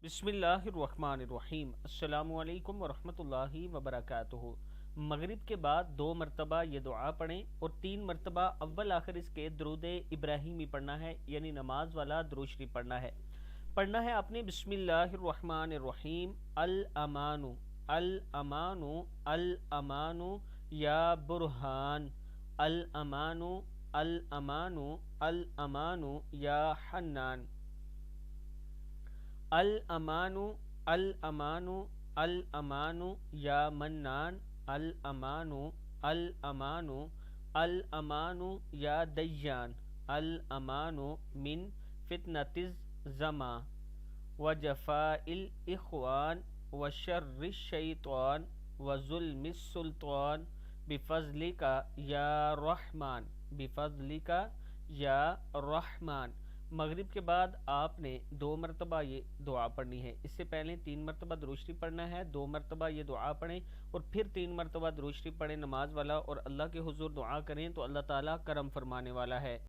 بسم اللہ الرحمن الرحیم۔ السلام علیکم ورحمۃ اللہ وبرکاتہ۔ مغرب کے بعد 2 مرتبہ یہ دعا پڑھیں اور 3 مرتبہ اول آخر اس کے درود ابراہیمی پڑھنا ہے، یعنی نماز والا درود شریف پڑھنا ہے آپ نے۔ بسم اللہ الرحمن الرحیم۔ الامان الامان الامان یا برہان، الامان الامان الامان یا حنان، الامان الامان الامان یا منان، الامان الامان الامان یا دیان، الامان من فتنة الزمان وجفاء الاخوان وشر الشیطان وظلم السلطان بفضلک یا رحمان، بفضلک یا رحمان۔ مغرب کے بعد آپ نے 2 مرتبہ یہ دعا پڑھنی ہے۔ اس سے پہلے 3 مرتبہ درود شریف پڑھنا ہے، 2 مرتبہ یہ دعا پڑھیں اور پھر 3 مرتبہ درود شریف پڑھیں نماز والا، اور اللہ کے حضور دعا کریں تو اللہ تعالیٰ کرم فرمانے والا ہے۔